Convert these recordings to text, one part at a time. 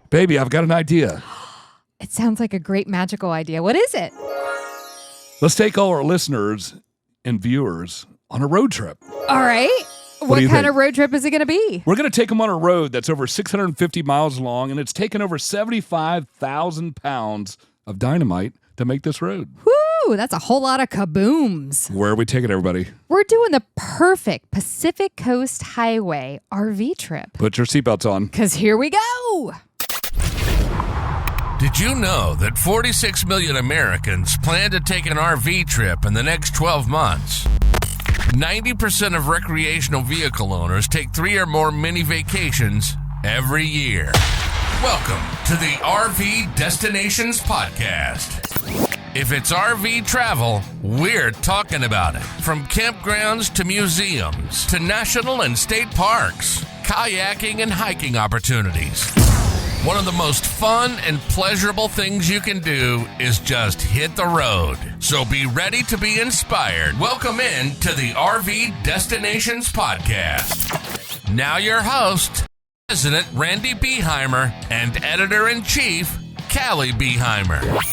Baby, I've got an idea. It sounds like a great magical idea. What is it? Let's take all our listeners and viewers on a road trip. All right. What kind of road trip is it going to be? We're going to take them on a road that's over 650 miles long, and it's taken over 75,000 pounds of dynamite to make this road. Woo, that's a whole lot of kabooms. Where are we taking everybody? We're doing the perfect Pacific Coast Highway RV trip. Put your seatbelts on. Because here we go. Did you know that 46 million Americans plan to take an RV trip in the next 12 months? 90% of recreational vehicle owners take 3 or more mini vacations every year. Welcome to the RV Destinations Podcast. If it's RV travel, we're talking about it. From campgrounds to museums to national and state parks, kayaking and hiking opportunities. One of the most fun and pleasurable things you can do is just hit the road. So be ready to be inspired. Welcome in to the RV Destinations Podcast. Now your host, President Randy Beheimer and Editor-in-Chief, Caly Beheimer.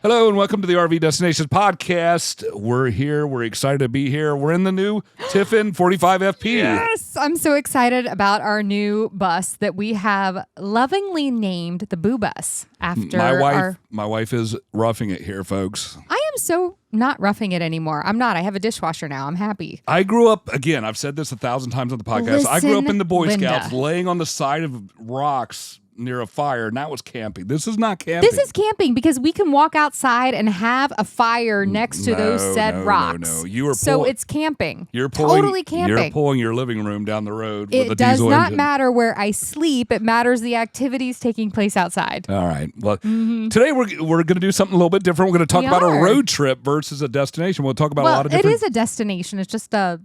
Hello and welcome to the RV Destinations Podcast. We're here. We're excited to be here. We're in the new Tiffin 45FP. Yes, I'm so excited about our new bus that we have lovingly named the Boo Bus after my wife is roughing it here, folks. I am so not roughing it anymore. I'm not. I have a dishwasher now. I'm happy. I grew up, again, I've said this 1,000 times on the podcast. I grew up in the Boy Scouts laying on the side of rocks near a fire, and that was camping. This is not camping. This is camping because we can walk outside and have a fire next to those said rocks. No. You are so it's camping. You're pulling, totally camping. You're pulling your living room down the road with a diesel engine. It does not matter where I sleep. It matters the activities taking place outside. All right. Well, today we're going to do something a little bit different. We're going to talk about a road trip versus a destination. We'll talk about a lot of different... It is a destination. It's just a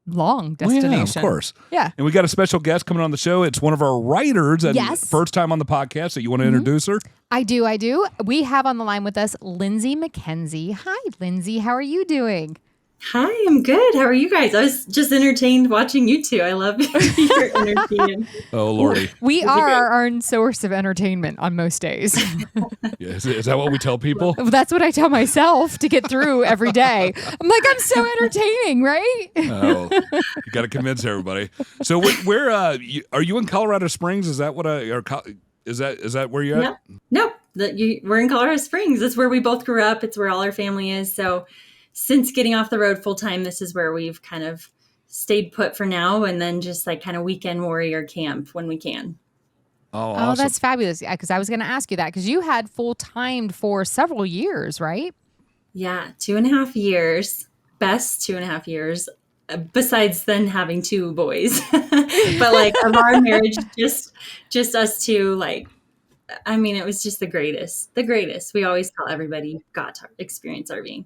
long destination. Well, yeah, of course. Yeah. And we got a special guest coming on the show. It's one of our writers and first time on the podcast. That you want to introduce her? I do. We have on the line with us Lindsay McKenzie. Hi, Lindsay. How are you doing? Hi, I'm good. How are you guys? I was just entertained watching you two. I love your entertainment. Oh, Lordy. We are our own source of entertainment on most days. Yeah, is that what we tell people? That's what I tell myself to get through every day. I'm like, I'm so entertaining, right? Oh, you got to convince everybody. So where are you in Colorado Springs? Is that what is that where you're at? Nope. We're in Colorado Springs. That's where we both grew up. It's where all our family is. So since getting off the road full time, this is where we've kind of stayed put for now, and then just like kind of weekend warrior camp when we can. Oh, awesome. That's fabulous. Because I was going to ask you that because you had full timed for several years, right? Yeah, 2.5 years. Best 2.5 years. Besides then having 2 boys, but like of our marriage, just us two. Like, I mean, it was just the greatest. We always tell everybody you've got to experience RVing.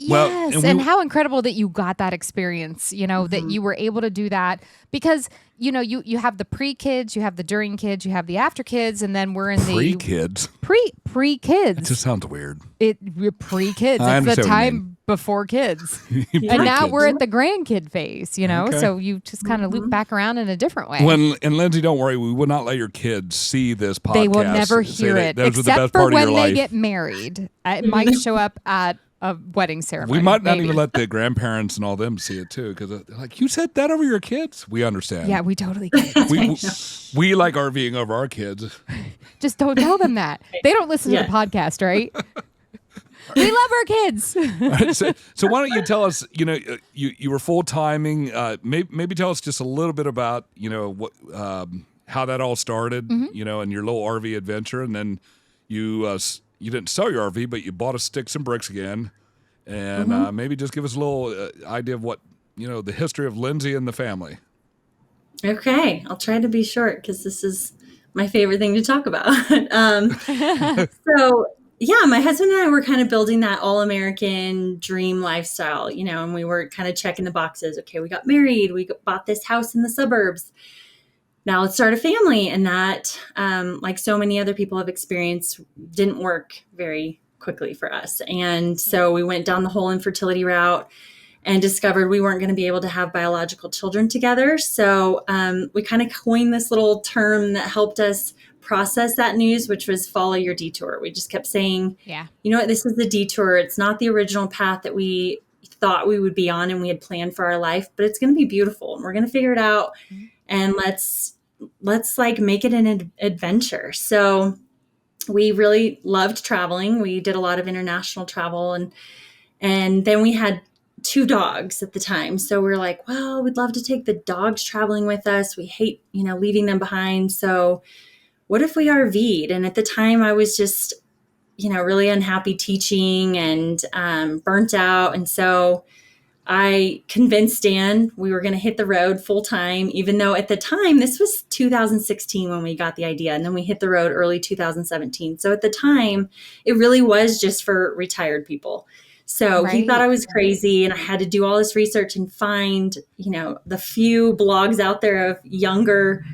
Yes, and how incredible that you got that experience, that you were able to do that because, you have the pre-kids, you have the during kids, you have the after kids, and then we're in the... Pre-kids? Pre-kids. It just sounds weird. Pre-kids. It's the time before kids. And now we're at the grandkid phase, so you just kind of loop back around in a different way. And Lindsay, don't worry, we will not let your kids see this podcast. They will never hear it, except for when they get married. It might show up at a wedding ceremony. We might not even let the grandparents and all them see it too, because like, you said that over your kids. We understand. Yeah, we totally get it. We like RVing over our kids. Just don't tell them that. They don't listen to the podcast, right? We love our kids. Right, so why don't you tell us? You were full timing. Maybe tell us just a little bit about what how that all started. And your little RV adventure, and then you didn't sell your RV, but you bought a sticks and bricks again. And maybe just give us a little idea of what, the history of Lindsay and the family. Okay. I'll try to be short because this is my favorite thing to talk about. So, yeah, my husband and I were kind of building that all-American dream lifestyle, and we were kind of checking the boxes. Okay, we got married. We bought this house in the suburbs. Now let's start a family. And that, like so many other people have experienced, didn't work very quickly for us. And so we went down the whole infertility route. and discovered we weren't going to be able to have biological children together. So we kind of coined this little term that helped us process that news, which was follow your detour. We just kept saying, you know what, this is the detour. It's not the original path that we thought we would be on and we had planned for our life, but it's going to be beautiful and we're going to figure it out. And let's like make it an adventure. So we really loved traveling. We did a lot of international travel, and then we had 2 dogs at the time. So we were like, well, we'd love to take the dogs traveling with us. We hate, leaving them behind. So what if we RV'd? And at the time I was just, really unhappy teaching and burnt out. And so I convinced Dan we were going to hit the road full time, even though at the time, this was 2016 when we got the idea, and then we hit the road early 2017. So at the time, it really was just for retired people. So he thought I was crazy, and I had to do all this research and find, the few blogs out there of younger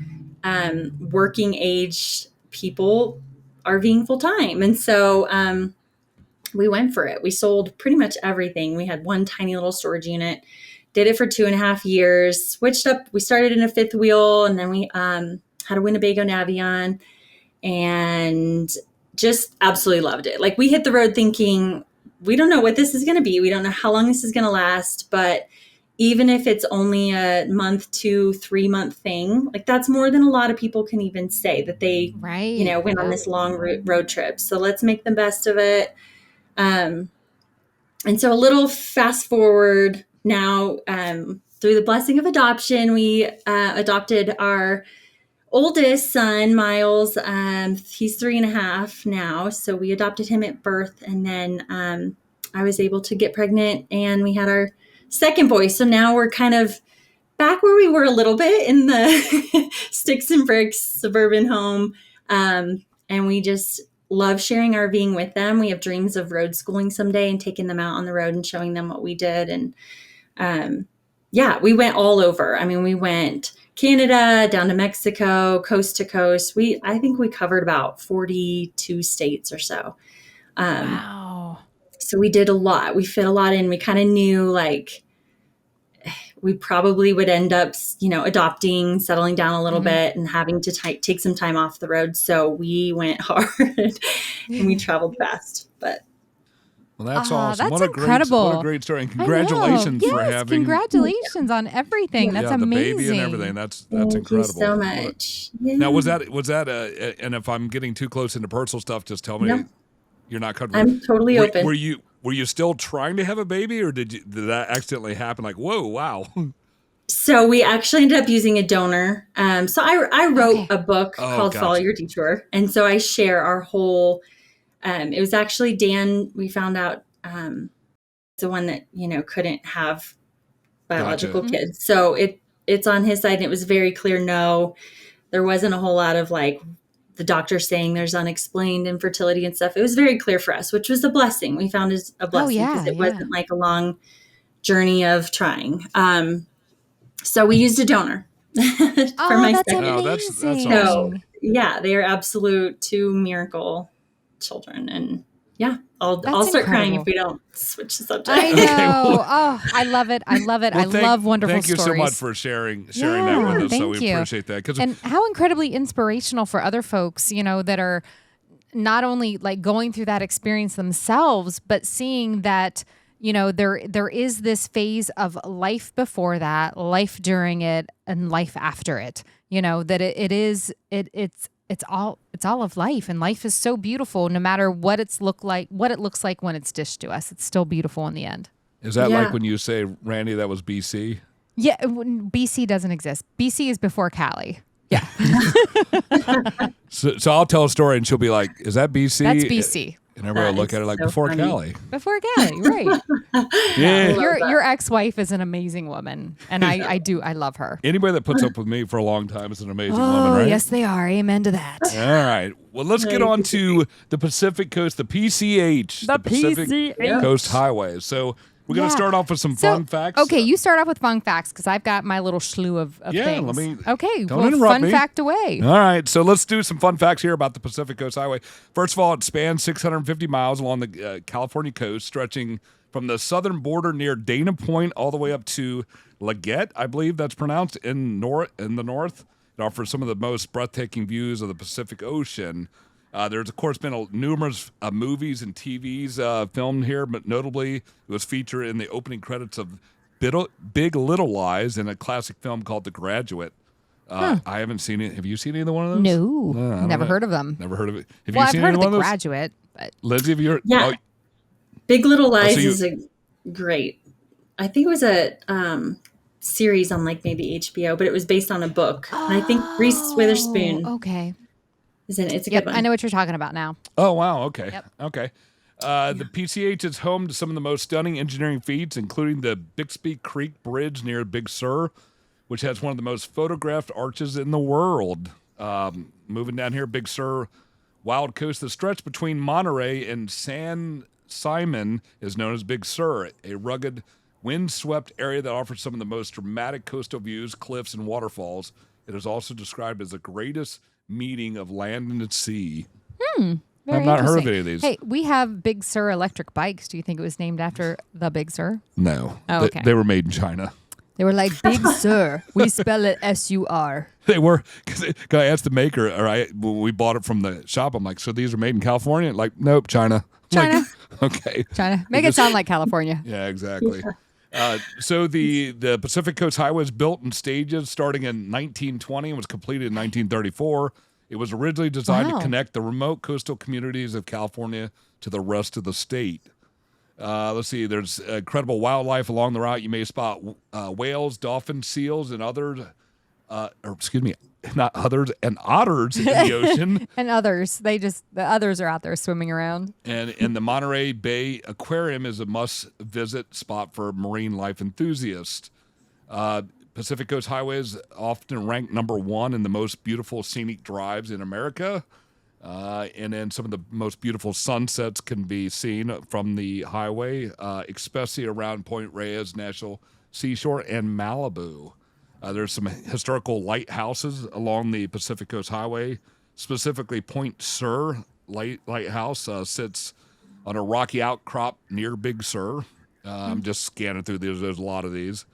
working age people RVing full time. And so we went for it. We sold pretty much everything. We had one tiny little storage unit, did it for 2.5 years, switched up. We started in a 5th wheel, and then we had a Winnebago Navion, and just absolutely loved it. Like, we hit the road thinking, we don't know what this is going to be. We don't know how long this is going to last, but even if it's only a month, 2-3 month thing, like that's more than a lot of people can even say that they, went on this long road trip. So let's make the best of it. And so a little fast forward now, through the blessing of adoption, we adopted our oldest son, Miles. He's 3.5 now. So we adopted him at birth, and then I was able to get pregnant, and we had our second boy. So now we're kind of back where we were a little bit in the sticks and bricks suburban home. And we just love sharing RVing with them. We have dreams of road schooling someday and taking them out on the road and showing them what we did. And we went all over. I mean, we went Canada, down to Mexico, coast to coast. I think we covered about 42 states or so. Wow. So we did a lot. We fit a lot in. We kind of knew like we probably would end up, adopting, settling down a little bit, and having to take some time off the road. So we went hard and we traveled fast. But well, that's awesome. That's incredible. What a great story. And congratulations for having. Congratulations on everything. That's amazing. The baby and everything. That's Thank incredible. You so much. Yeah. Now, was that and if I'm getting too close into personal stuff, just tell me. No. You're not covered. I'm totally open. Were you still trying to have a baby, or did that accidentally happen? Like, whoa, wow. So we actually ended up using a donor. So I wrote a book called Follow Your Detour. And so I share our whole, it was actually Dan, we found out, the one that, couldn't have biological kids. So it's on his side, and it was very clear, no, there wasn't a whole lot of like the doctor saying there's unexplained infertility and stuff. It was very clear for us, which was a blessing. We found as a blessing because it wasn't like a long journey of trying. So we used a donor for my second. Oh, that's awesome. So they are absolute 2 miracle children. And I'll start crying if we don't switch the subject. I know. I love it. I love it. Well, I love wonderful stories. Thank you so much for sharing that with us. So we appreciate that. And how incredibly inspirational for other folks, that are not only like going through that experience themselves, but seeing that, there is this phase of life before that, life during it, and life after it. That it's all of life, and life is so beautiful no matter what it looks like when it's dished to us. It's still beautiful in the end. Is that like when you say, Randy, that was BC? Yeah, BC doesn't exist. BC is before Caly. Yeah. So I'll tell a story and she'll be like, is that BC? That's BC. And everybody will look at it like, before Caly. Before Caly, right. Yeah. Your ex-wife is an amazing woman, and I love her. Anybody that puts up with me for a long time is an amazing woman, right? Yes, they are. Amen to that. All right. Well, let's get on to the Pacific Coast, the PCH. The Pacific Coast Highway. So We're going to start off with some fun facts. Okay, you start off with fun facts because I've got my little slew of things. Let me. Okay, don't interrupt me. Fun fact away. All right, so let's do some fun facts here about the Pacific Coast Highway. First of all, it spans 650 miles along the California coast, stretching from the southern border near Dana Point all the way up to Leggett, I believe that's pronounced, in the north. It offers some of the most breathtaking views of the Pacific Ocean. There's, of course, been numerous movies and TVs filmed here, but notably it was featured in the opening credits of Big Little Lies in a classic film called The Graduate. I haven't seen it. Have you seen either one of those? No, never heard of them. Never heard of it. Have Well, you seen I've heard of any one The of those? Graduate. But Lindsay, have you heard? Yeah. Oh, Big Little Lies so you- is a great. I think it was a series on like maybe HBO, but it was based on a book. And I think Reese Witherspoon Okay. is in it. It's a Yep, good one. I know what you're talking about now. Oh, wow. Okay. Yep. Okay. The PCH is home to some of the most stunning engineering feats, including the Bixby Creek Bridge near Big Sur, which has one of the most photographed arches in the world. Moving down here, Big Sur Wild Coast, the stretch between Monterey and San Simon is known as Big Sur, a rugged, windswept area that offers some of the most dramatic coastal views, cliffs, and waterfalls. It is also described as the greatest meeting of land and sea. Very I've not heard of interesting. any of these. Hey, we have Big Sur electric bikes. Do you think it was named after the Big Sur? No. Oh, okay. They were made in China. They were like, Big Sur. We spell it S-U-R. They were, because I asked the maker, when we bought it from the shop, I'm like, so these are made in California? Like, nope, China. I'm China. like, okay. China. Make it sound like California. Yeah, exactly. So the Pacific Coast Highway was built in stages starting in 1920 and was completed in 1934. It was originally designed to Wow. connect the remote coastal communities of California to the rest of the state. Let's see, there's incredible wildlife along the route. You may spot whales, dolphins, seals, and others, not others, and otters in the ocean. And others. The others are out there swimming around. And the Monterey Bay Aquarium is a must-visit spot for marine life enthusiasts. Pacific Coast Highway is often ranked number one in the most beautiful scenic drives in America. And then some of the most beautiful sunsets can be seen from the highway, especially around Point Reyes National Seashore and Malibu. There's some historical lighthouses along the Pacific Coast Highway, specifically Point Sur Lighthouse sits on a rocky outcrop near Big Sur. I'm just scanning through these. There's a lot of these.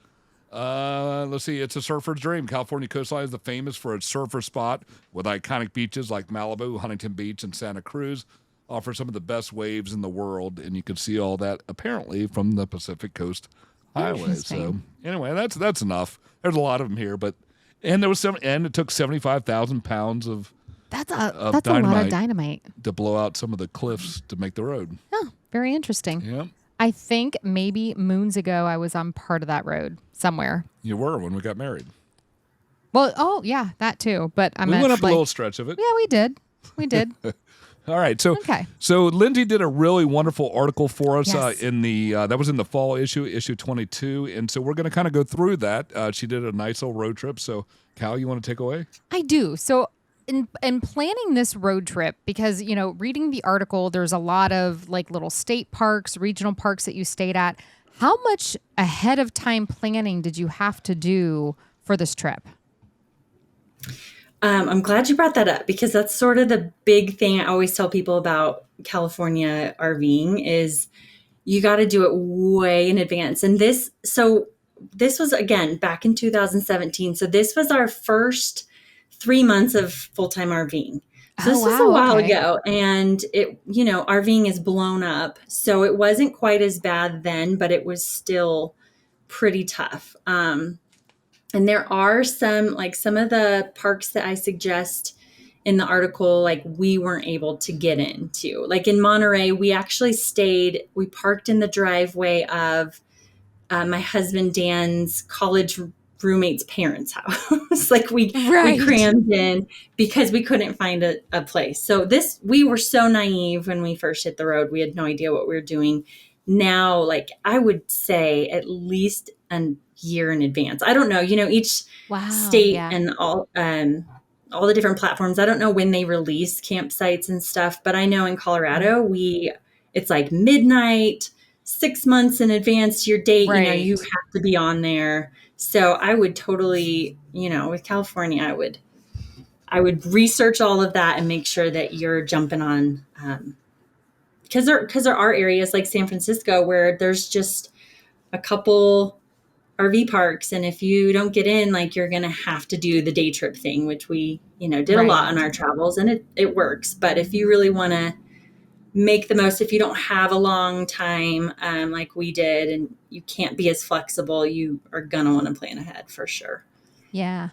Let's see. It's a surfer's dream. California coastline is famous for its surfer spot with iconic beaches like Malibu, Huntington Beach, and Santa Cruz. Offer some of the best waves in the world, and you can see all that apparently from the Pacific Coast Highway. So Interesting. anyway, that's enough. There's a lot of them here, and it took 75,000 pounds of That's a lot of dynamite. to blow out some of the cliffs to make the road. Oh, very interesting. Yeah, I think maybe moons ago I was on part of that road somewhere. you were when we got married. Well, oh yeah, that too. But I We meant went up like, a little stretch of it. yeah, we did. We did. All right, so Okay. so Lindsay did a really wonderful article for us Yes. in the that was in the fall issue 22, and so we're going to kind of go through that. She did a nice little road trip. So, Cal, you want to take away? I do. So in planning this road trip, because, reading the article, there's a lot of like little state parks, regional parks that you stayed at. How much ahead of time planning did you have to do for this trip? I'm glad you brought that up because that's sort of the big thing I always tell people about California RVing is you got to do it way in advance. And this was again back in 2017. So this was our first 3 months of full-time RVing. So this was a while ago, and RVing is blown up. So it wasn't quite as bad then, but it was still pretty tough. And there are some of the parks that I suggest in the article, like we weren't able to get into. Like in Monterey, we parked in the driveway of my husband Dan's college roommate's parents' house. we crammed in because we couldn't find a place. So we were so naive when we first hit the road. We had no idea what we were doing. Now, I would say at least a year in advance. I don't know, each state and all the different platforms. I don't know when they release campsites and stuff, but I know in Colorado, it's like midnight, 6 months in advance to your date, Right. you have to be on there. So I would totally, with California, I would research all of that and make sure that you're jumping on, because there are areas like San Francisco where there's just a couple RV parks, and if you don't get in, like, you're gonna have to do the day trip thing, which we did a lot on our travels, and it works. But if you really want to make the most, if you don't have a long time, like we did, and you can't be as flexible, you are gonna want to plan ahead for sure. Yeah.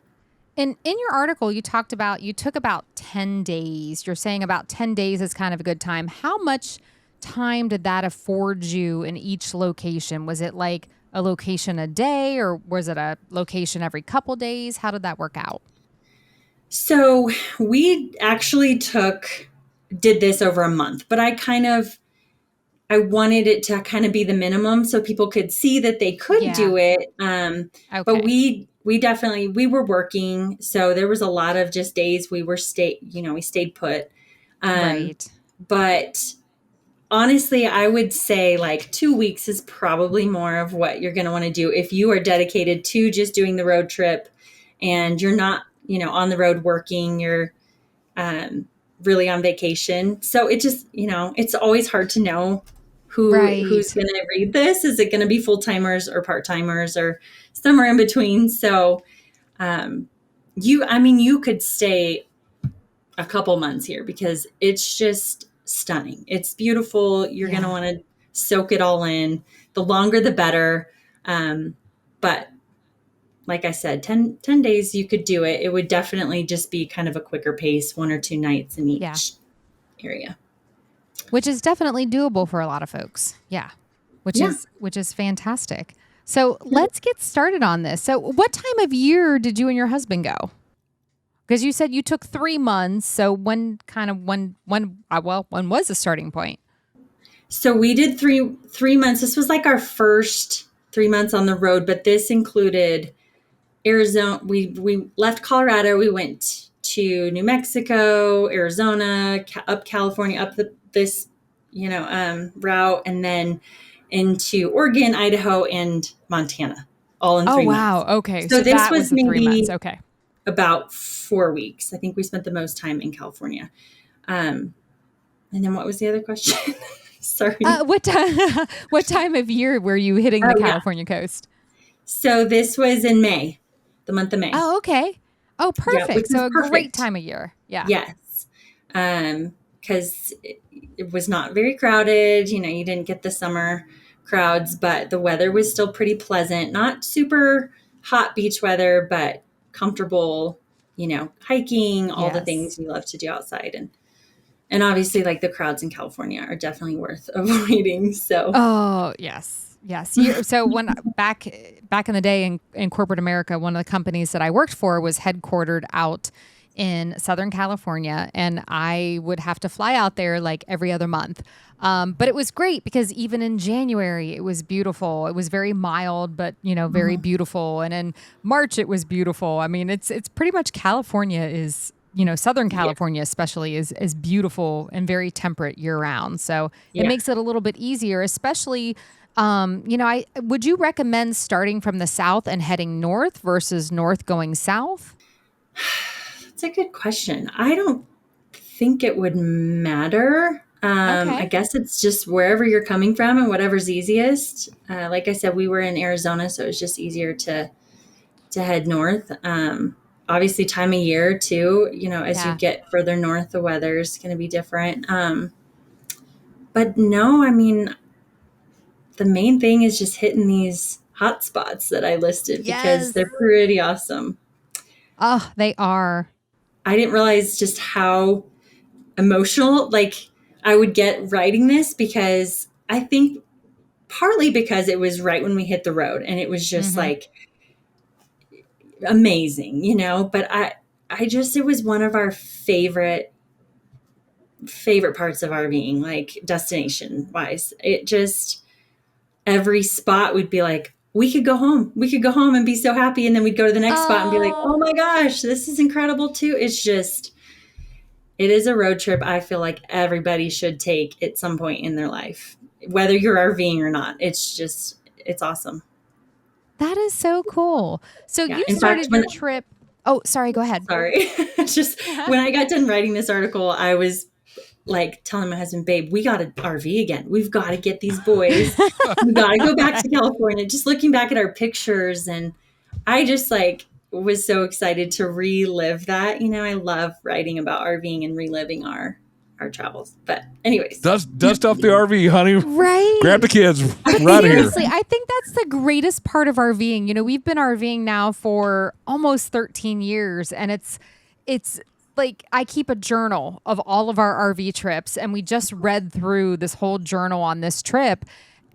And in your article, you took about 10 days. You're saying about 10 days is kind of a good time. How much time did that afford you in each location? Was it like a location a day, or was it a location every couple days? How did that work out? So we actually did this over a month, but I wanted it to kind of be the minimum so people could see that they could do it. Okay. But we were working. So there was a lot of just days we stayed put. Right. But honestly, I would say like 2 weeks is probably more of what you're going to want to do if you are dedicated to just doing the road trip and you're not, on the road working, you're really on vacation. So it just, it's always hard to know who's going to read this. Is it going to be full-timers or part-timers or somewhere in between? So you could stay a couple months here because it's just stunning. It's beautiful. You're going to want to soak it all in. The longer, the better. But like I said, 10 days, you could do it. It would definitely just be kind of a quicker pace, 1 or 2 nights in each area. Which is definitely doable for a lot of folks. Yeah. Which is fantastic. So let's get started on this. So what time of year did you and your husband go? Because you said you took 3 months. So when was the starting point? So we did three months. This was like our first 3 months on the road, but this included Arizona. We left Colorado. We went to New Mexico, Arizona, up California, up this route, and then into Oregon, Idaho, and Montana, all in 3 months. Oh, wow. Okay. So this that was the maybe 3 months. Okay. About 4 weeks. I think we spent the most time in California. And then what was the other question? Sorry. What time of year were you hitting the California coast? So this was in May, the month of May. Oh, okay. Oh, perfect. Yeah, so a great time of year. Yeah. Yes. Because it was not very crowded. You didn't get the summer crowds, but the weather was still pretty pleasant. Not super hot beach weather, but comfortable, hiking, all the things you love to do outside. And obviously, like, the crowds in California are definitely worth avoiding. So. Oh, yes. Yes. So when back in the day in corporate America, one of the companies that I worked for was headquartered out in Southern California, and I would have to fly out there like every other month. But it was great because even in January, it was beautiful. It was very mild, but very beautiful. And in March, it was beautiful. I mean, it's pretty much California is, Southern California especially is beautiful and very temperate year round. So it makes it a little bit easier, especially, would you recommend starting from the south and heading north versus north going south? That's a good question. I don't think it would matter. I guess it's just wherever you're coming from and whatever's easiest. Like I said, we were in Arizona, so it was just easier to head north. Obviously, time of year too. As you get further north, the weather is going to be different. But no, I mean, the main thing is just hitting these hot spots that I listed because they're pretty awesome. Oh, they are. I didn't realize just how emotional I would get writing this, because I think partly because it was right when we hit the road and it was just amazing, but it was one of our favorite parts of RVing, like destination wise. It just, every spot we'd be like, we could go home and be so happy. And then we'd go to the next spot and be like, oh my gosh, this is incredible too. It's just, it is a road trip I feel like everybody should take at some point in their life, whether you're RVing or not. It's awesome. That is so cool. So Yeah. you In started fact, your trip. Oh, sorry. Go ahead. Sorry. It's just when I got done writing this article, I was like telling my husband, babe, we got to RV again. We've got to get these boys. We got to go back to California. Just looking back at our pictures. And I just like was so excited to relive that. You know, I love writing about RVing and reliving our travels. But anyways. Dust off the RV, honey. Right. Grab the kids right here. Seriously, I think that's the greatest part of RVing. You know, we've been RVing now for almost 13 years, and it's like I keep a journal of all of our RV trips, and we just read through this whole journal on this trip,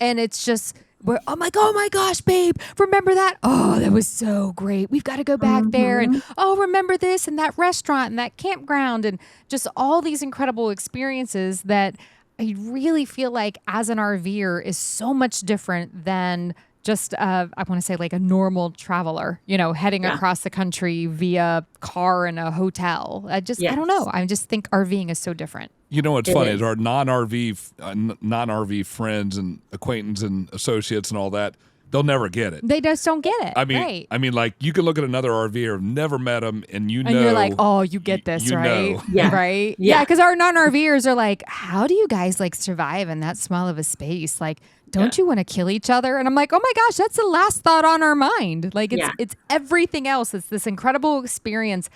and it's just oh my gosh, babe, remember that? Oh, that was so great. We've got to go back there, and oh, remember this and that restaurant and that campground, and just all these incredible experiences that I really feel like as an RVer is so much different than just, I want to say like a normal traveler, you know, heading across the country via car and a hotel. I don't know. I just think RVing is so different. You know what's funny is our non-RV friends and acquaintances and associates and all that, they'll never get it. They just don't get it. I mean, right. Like you could look at another RVer, never met them, and you know. And you're like, oh, you get this, you right? know. Yeah. Right? Yeah. Because our non-RVers are like, how do you guys like survive in that small of a space? Like, don't you want to kill each other? And I'm like, oh my gosh, that's the last thought on our mind. Like it's everything else. It's this incredible experience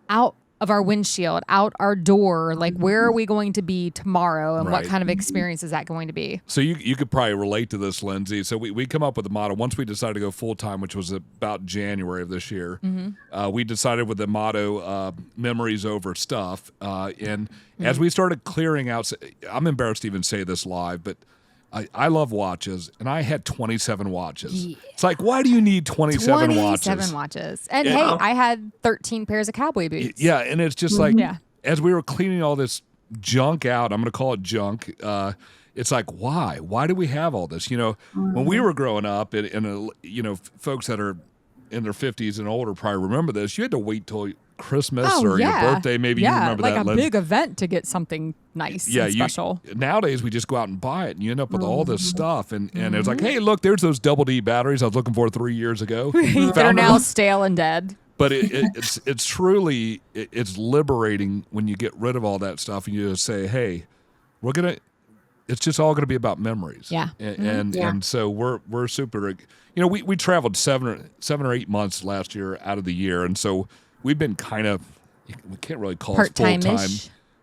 out of our windshield, out our door. Like, where are we going to be tomorrow? And what kind of experience is that going to be? So you could probably relate to this, Lindsay. So we come up with a motto. Once we decided to go full-time, which was about January of this year, we decided with the motto, memories over stuff. And as we started clearing out, I'm embarrassed to even say this live, but I love watches, and I had 27 watches. Yeah. It's like, why do you need 27 watches? 27 watches. And hey, I had 13 pairs of cowboy boots. Yeah, and it's just like, as we were cleaning all this junk out, I'm going to call it junk, it's like, why? Why do we have all this? You know, when we were growing up, and you know, folks that are in their 50s and older probably remember this, you had to wait till Christmas or your birthday, maybe you remember like that. Like a big event to get something nice and special. Nowadays, we just go out and buy it, and you end up with all this stuff. And it's like, hey, look, there's those double D batteries I was looking for 3 years ago. They're now stale and dead. But it's truly, it's liberating when you get rid of all that stuff and you just say, hey, it's just all going to be about memories. Yeah. And so we're super, you know, we traveled 7 or 8 months last year out of the year. And so we've been kind of, we can't really call it full-time.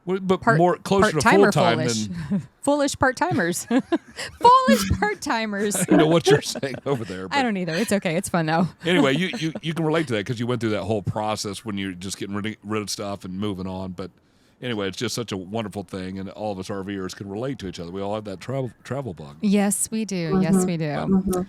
But more closer to full-time than... Foolish part-timers. Foolish part-timers. I don't know what you're saying over there. But I don't either. It's okay. It's fun, though. Anyway, you can relate to that because you went through that whole process when you're just getting rid of stuff and moving on. But anyway, it's just such a wonderful thing, and all of us RVers can relate to each other. We all have that travel bug. Yes, we do. Yes, we do.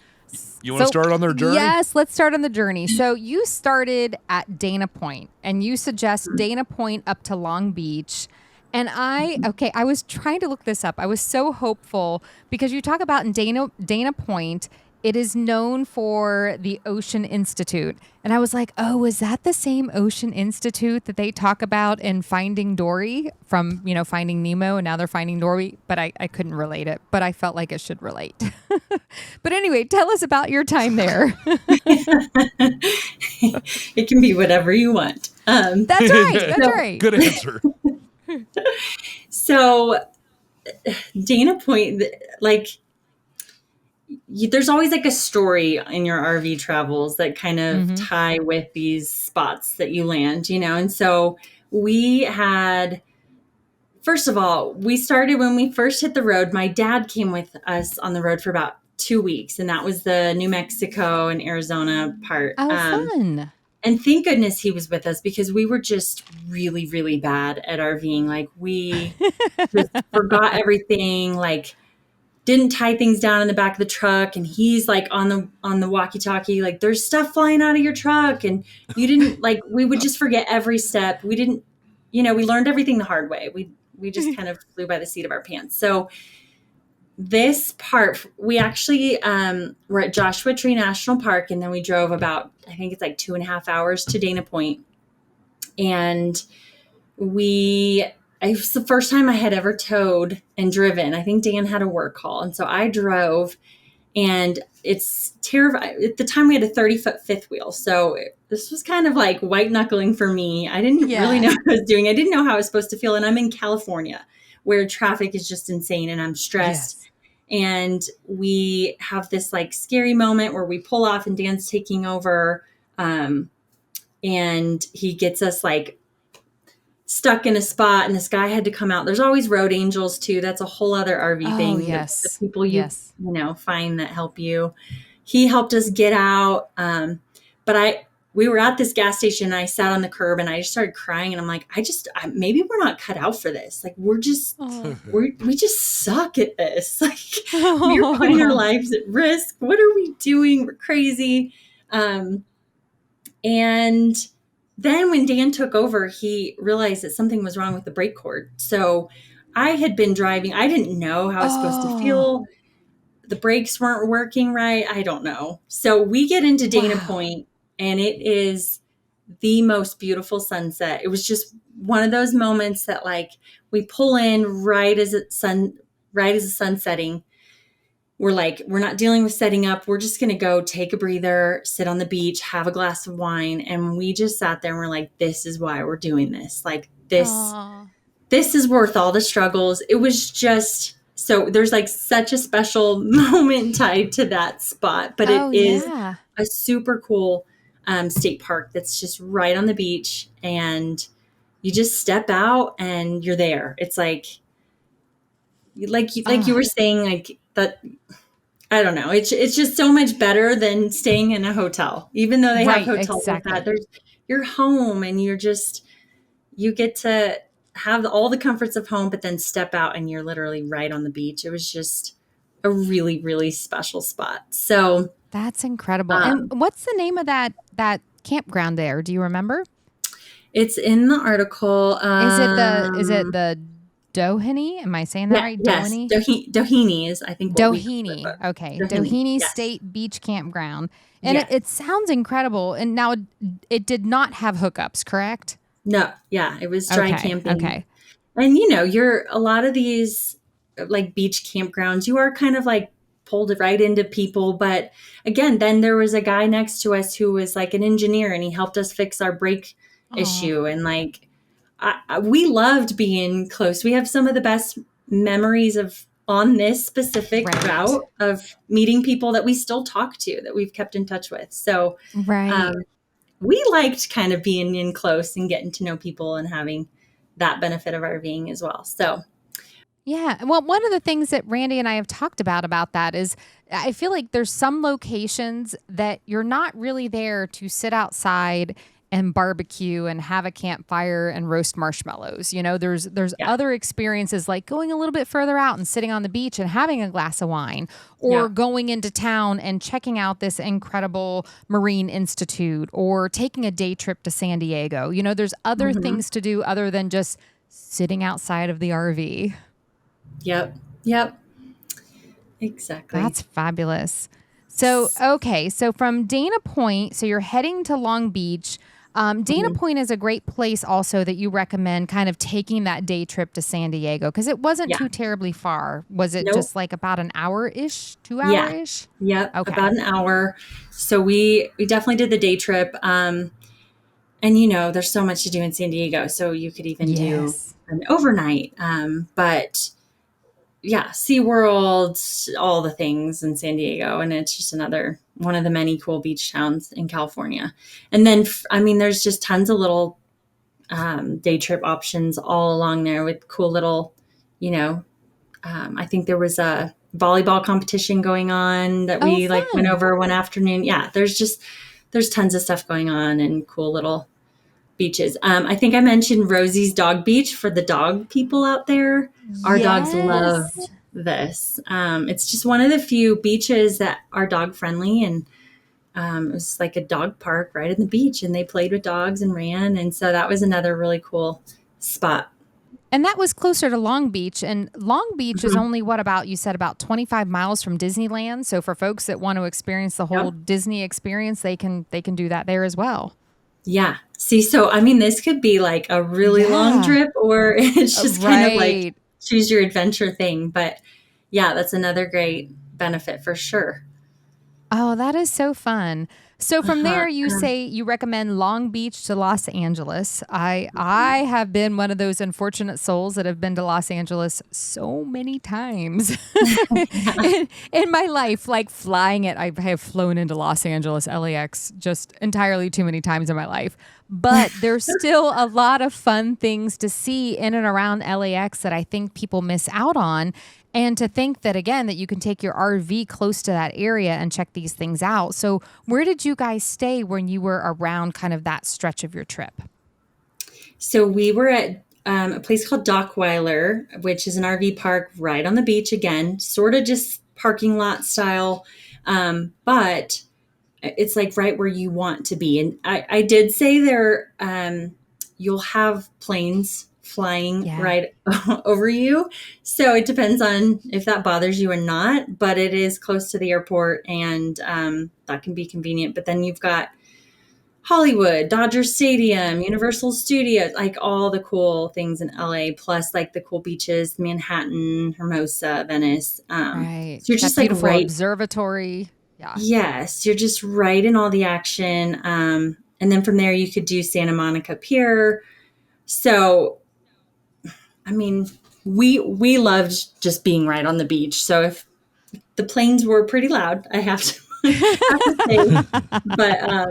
You want to start on their journey? Yes, let's start on the journey. So you started at Dana Point, and you suggest Dana Point up to Long Beach. And I was trying to look this up. I was so hopeful because you talk about in Dana Point, it is known for the Ocean Institute. And I was like, oh, is that the same Ocean Institute that they talk about in Finding Dory from, you know, Finding Nemo, and now they're Finding Dory? But I couldn't relate it, but I felt like it should relate. But anyway, tell us about your time there. It can be whatever you want. That's right. That's right. Good answer. So Dana Point, like, there's always like a story in your RV travels that kind of tie with these spots that you land, you know? And so first of all, we started when we first hit the road. My dad came with us on the road for about 2 weeks, and that was the New Mexico and Arizona part. Oh, fun. And thank goodness he was with us because we were just really, really bad at RVing. Like, we just forgot everything, like didn't tie things down in the back of the truck. And he's like on the walkie-talkie, like, there's stuff flying out of your truck. And you didn't, like, we would just forget every step. We didn't, you know, we learned everything the hard way. We just kind of flew by the seat of our pants. So this part, we actually were at Joshua Tree National Park, and then we drove about, I think it's like 2.5 hours to Dana Point. And we it was the first time I had ever towed and driven. I think Dan had a work call. And so I drove, and it's terrifying. At the time we had a 30-foot fifth wheel. So this was kind of like white knuckling for me. I didn't really know what I was doing. I didn't know how I was supposed to feel. And I'm in California where traffic is just insane and I'm stressed. Yes. And we have this like scary moment where we pull off and Dan's taking over. And he gets us like stuck in a spot, and this guy had to come out. There's always road angels too. That's a whole other RV thing. Yes. The people you find that help you. He helped us get out. But we were at this gas station, and I sat on the curb and I just started crying, and I'm like, maybe we're not cut out for this. Like we just suck at this. Like we're putting our lives at risk. What are we doing? We're crazy. And then when Dan took over, he realized that something was wrong with the brake cord. So I had been driving. I didn't know how I was supposed to feel. The brakes weren't working right. I don't know. So we get into Dana Point, and it is the most beautiful sunset. It was just one of those moments that like we pull in right as the sun's setting. We're like, we're not dealing with setting up. We're just going to go take a breather, sit on the beach, have a glass of wine. And we just sat there and we're like, this is why we're doing this. Like this is worth all the struggles. It was just, so there's like such a special moment tied to that spot, but it is a super cool state park that's just right on the beach, and you just step out and you're there. It's like you were saying, like that, I don't know. It's just so much better than staying in a hotel, even though they have hotels like that. There's you're home, and you get to have all the comforts of home, but then step out and you're literally right on the beach. It was just a really, really special spot. So that's incredible. And what's the name of that campground there? Do you remember? It's in the article. Is it the Doheny? Am I saying that right? Yes. Doheny is, I think. Doheny. Okay. Doheny State Beach Campground. And it sounds incredible. And now it did not have hookups, correct? No. Yeah. It was dry camping. Okay. And a lot of these like beach campgrounds, you are kind of like pulled right into people. But again, then there was a guy next to us who was like an engineer, and he helped us fix our brake issue. And like, we loved being close. We have some of the best memories on this specific route of meeting people that we still talk to, that we've kept in touch with. So we liked kind of being in close and getting to know people and having that benefit of RVing as well. So yeah. Well, one of the things that Randy and I have talked about that is I feel like there's some locations that you're not really there to sit outside and barbecue and have a campfire and roast marshmallows. There's other experiences like going a little bit further out and sitting on the beach and having a glass of wine, or going into town and checking out this incredible Marine Institute, or taking a day trip to San Diego. There's other things to do other than just sitting outside of the RV. Yep. Exactly. That's fabulous. So, okay. So from Dana Point, so you're heading to Long Beach. Dana Point is a great place also that you recommend kind of taking that day trip to San Diego, because it wasn't too terribly far. Was it just like about an hour-ish, 2 hour-ish? Yeah, okay. About an hour. So we definitely did the day trip. And there's so much to do in San Diego. So you could even do an overnight. But SeaWorld, all the things in San Diego. And it's just another one of the many cool beach towns in California. And then, there's just tons of little day trip options all along there with cool little, I think there was a volleyball competition going on that we went over one afternoon. Yeah, there's tons of stuff going on and cool little beaches. I think I mentioned Rosie's Dog Beach for the dog people out there. Our dogs love this. It's just one of the few beaches that are dog friendly, and it was like a dog park right in the beach, and they played with dogs and ran. And so that was another really cool spot. And that was closer to Long Beach, and Long Beach is only you said about 25 miles from Disneyland. So for folks that want to experience the whole Disney experience, they can do that there as well. Yeah. See, so I mean, this could be like a really long trip, or it's just kind of like choose your adventure thing. But yeah, that's another great benefit for sure. Oh, that is so fun. So from there, you say you recommend Long Beach to Los Angeles. I have been one of those unfortunate souls that have been to Los Angeles so many times in my life, like flying it. I have flown into Los Angeles, LAX, just entirely too many times in my life. But there's still a lot of fun things to see in and around LAX that I think people miss out on. And to think that, again, that you can take your RV close to that area and check these things out. So where did you guys stay when you were around kind of that stretch of your trip? So we were at a place called Dockweiler, which is an RV park right on the beach again, sort of just parking lot style. But it's like right where you want to be. And I did say there, you'll have planes flying right over you. So it depends on if that bothers you or not, but it is close to the airport, and that can be convenient. But then you've got Hollywood, Dodger Stadium, Universal Studios, like all the cool things in LA, plus like the cool beaches, Manhattan, Hermosa, Venice. Right. So you're just like right observatory. Yeah. Yes, you're just right in all the action. And then from there you could do Santa Monica Pier. So I mean, we loved just being right on the beach. So if the planes were pretty loud, I have to say, but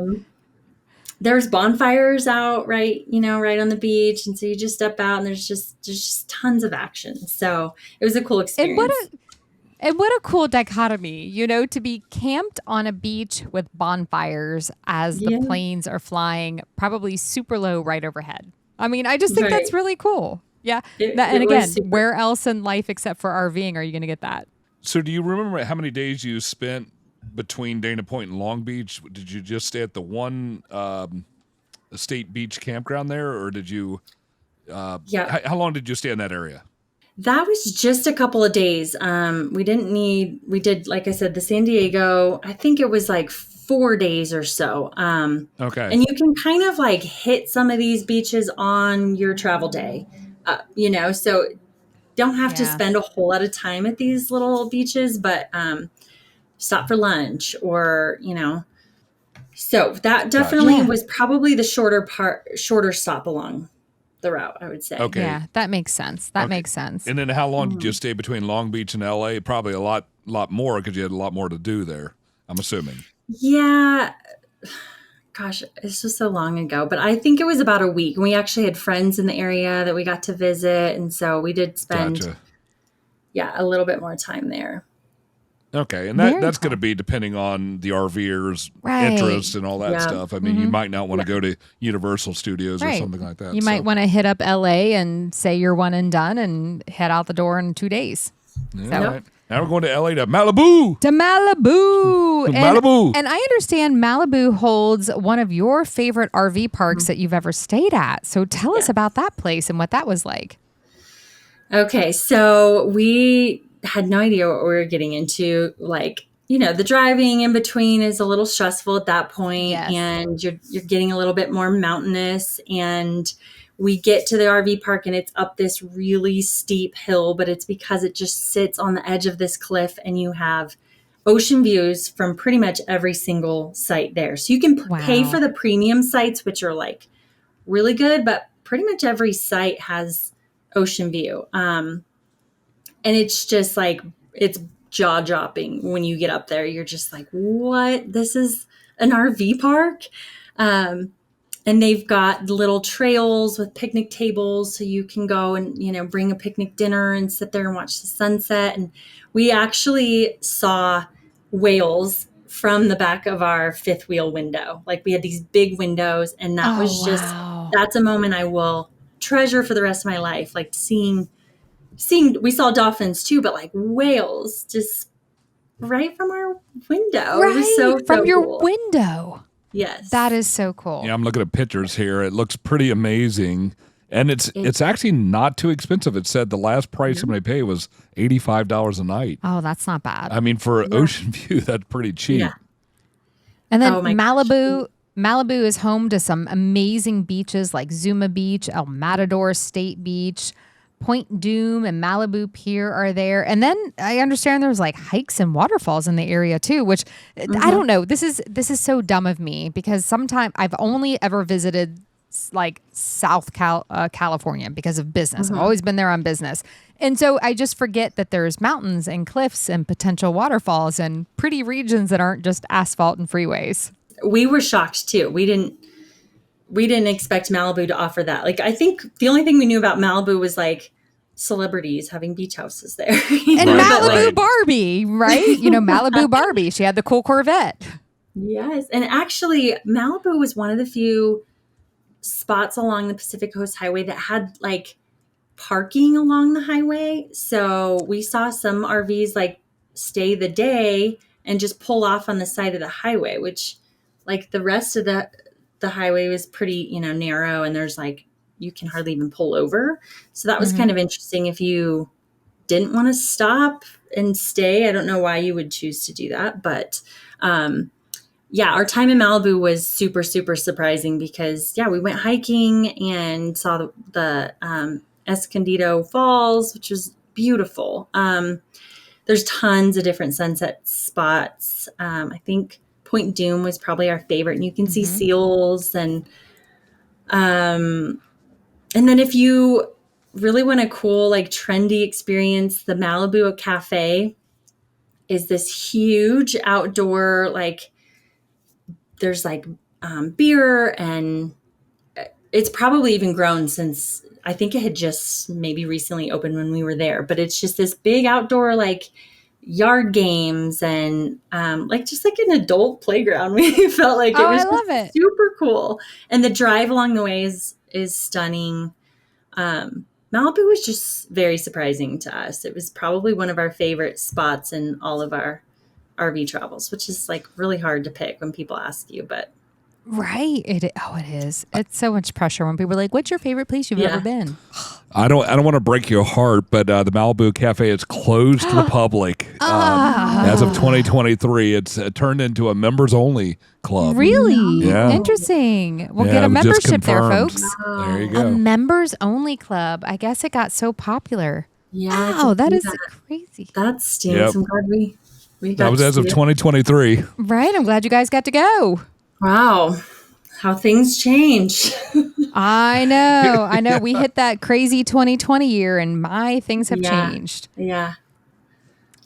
there's bonfires out right on the beach, and so you just step out and there's just tons of action. So it was a cool experience. And what a cool dichotomy, to be camped on a beach with bonfires as the planes are flying probably super low right overhead. I mean, I just think that's really cool. Yeah. And again, where else in life except for RVing are you going to get that? So do you remember how many days you spent between Dana Point and Long Beach? Did you just stay at the one state beach campground there, or did you how long did you stay in that area? That was just a couple of days. We did, like I said, the San Diego, I think it was like 4 days or so. Okay. And you can kind of like hit some of these beaches on your travel day, so don't have to spend a whole lot of time at these little beaches, but stop for lunch or, so that definitely was probably the shorter stop along the route, I would say. Okay. Yeah, that makes sense. That makes sense. And then how long did you stay between Long Beach and LA? Probably a lot more, because you had a lot more to do there, I'm assuming. Yeah. Gosh, it's just so long ago, but I think it was about a week. And we actually had friends in the area that we got to visit. And so we did spend, a little bit more time there. Okay. And that's going to be depending on the RVer's interest and all that stuff. I mean, you might not want to go to Universal Studios or something like that. You might want to hit up LA and say you're one and done and head out the door in 2 days. Yeah, right. Now we're going to LA to Malibu. And I understand Malibu holds one of your favorite RV parks that you've ever stayed at. So tell us about that place and what that was like. Okay, so we had no idea what we were getting into. Like, the driving in between is a little stressful at that point, and you're getting a little bit more mountainous, and we get to the RV park and it's up this really steep hill, but it's because it just sits on the edge of this cliff and you have ocean views from pretty much every single site there. So you can pay for the premium sites, which are like really good, but pretty much every site has ocean view. And it's just like, it's jaw dropping when you get up there. You're just like, what? This is an RV park? And they've got little trails with picnic tables, so you can go and, bring a picnic dinner and sit there and watch the sunset. And we actually saw whales from the back of our fifth wheel window. Like, we had these big windows, and that was just, that's a moment I will treasure for the rest of my life. Like seeing, we saw dolphins too, but like whales just right from our window. Right, it was so from your cool. window. Yes. That is so cool. Yeah, I'm looking at pictures here. It looks pretty amazing. And it's actually not too expensive. It said the last price somebody paid was $85 a night. Oh, that's not bad. I mean, for ocean view, that's pretty cheap. Yeah. And then Malibu Malibu is home to some amazing beaches like Zuma Beach, El Matador State Beach, Point Doom and Malibu Pier are there. And then I understand there's like hikes and waterfalls in the area too, which I don't know. This is so dumb of me because sometimes I've only ever visited like California because of business. I've always been there on business. And so I just forget that there's mountains and cliffs and potential waterfalls and pretty regions that aren't just asphalt and freeways. We were shocked too. We didn't expect Malibu to offer that. Like, I think the only thing we knew about Malibu was like celebrities having beach houses there. And Malibu Barbie, right? Malibu Barbie. She had the cool Corvette. Yes. And actually, Malibu was one of the few spots along the Pacific Coast Highway that had like parking along the highway. So we saw some RVs like stay the day and just pull off on the side of the highway, which like the rest of the highway was pretty, narrow, and there's like, you can hardly even pull over. So that was kind of interesting. If you didn't want to stop and stay, I don't know why you would choose to do that. But our time in Malibu was super, super surprising because we went hiking and saw the Escondido Falls, which was beautiful. There's tons of different sunset spots. I think Point Doom was probably our favorite, and you can see seals and then if you really want a cool, like trendy experience, the Malibu Cafe is this huge outdoor, like there's like beer, and it's probably even grown since I think it had just maybe recently opened when we were there, but it's just this big outdoor, like yard games and like just like an adult playground. We felt like it was I love it. Super cool. And the drive along the way is stunning. Malibu was just very surprising to us. It was probably one of our favorite spots in all of our RV travels, which is like really hard to pick when people ask you, but right. It is. It's so much pressure when people are like, what's your favorite place you've ever been? I don't want to break your heart, but the Malibu Cafe is closed to the public. As of 2023, it's turned into a members only club. Really? Yeah. Interesting. We'll get it a was just membership there, confirmed. folks. There you A go. members only club. I guess it got so popular. Yeah. Wow, that is crazy. That stinks. Yep. I'm glad we got That was to as of see it. 2023. Right. I'm glad you guys got to go. Wow. How things change. I know. We hit that crazy 2020 year and my things have Yeah. changed. Yeah.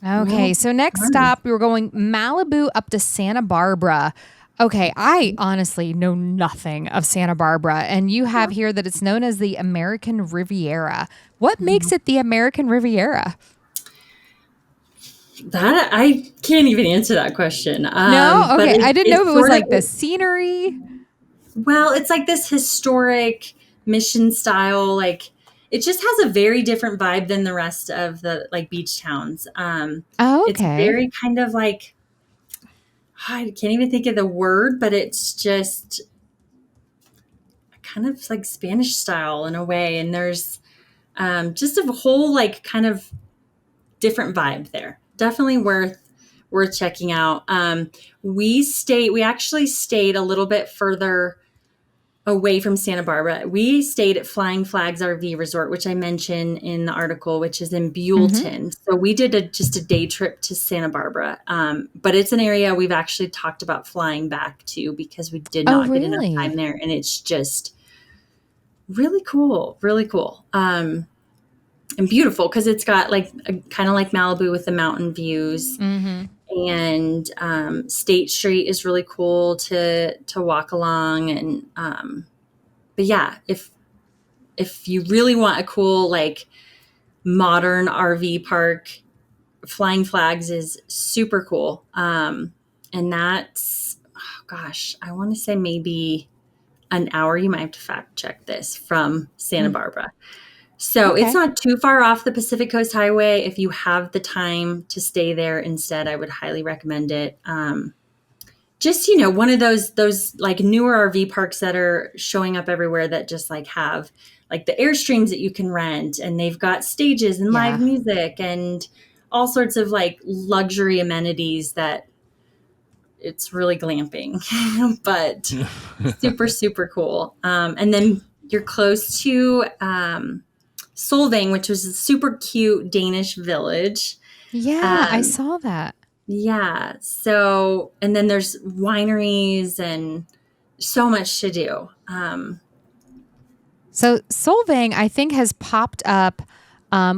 Okay, Well, so next stop, we were going Malibu up to Santa Barbara. Okay, I honestly know nothing of Santa Barbara, and you have here that it's known as the American Riviera. What makes it the American Riviera? That I can't even answer that question. No? But Okay, I didn't know if it was sort like of- the scenery. Well, it's like this historic mission style, like it just has a very different vibe than the rest of the like beach towns. Oh, okay. It's very kind of like, I can't even think of the word, but it's just kind of like Spanish style in a way. And there's just a whole like kind of different vibe there. Definitely worth checking out. We actually stayed a little bit further away from Santa Barbara. We stayed at Flying Flags RV Resort, which I mentioned in the article, which is in Buellton. So we did just a day trip to Santa Barbara. But it's an area we've actually talked about flying back to because we did not get enough time there. And it's just really cool, really cool. And beautiful because it's got like kind of like Malibu with the mountain views. And State Street is really cool to walk along. And but yeah, if you really want a cool like modern RV park, Flying Flags is super cool. And that's I want to say maybe an hour. You might have to fact check this from Santa Barbara. So it's not too far off the Pacific Coast Highway. If you have the time to stay there instead, I would highly recommend it. Just, one of those like newer RV parks that are showing up everywhere that just like have like the Airstreams that you can rent, and they've got stages and live music and all sorts of like luxury amenities that it's really glamping, but super, super cool. And then you're close to Solvang, which was a super cute Danish village. Yeah, I saw that. Yeah. So, and then there's wineries and so much to do. So Solvang, I think, has popped up.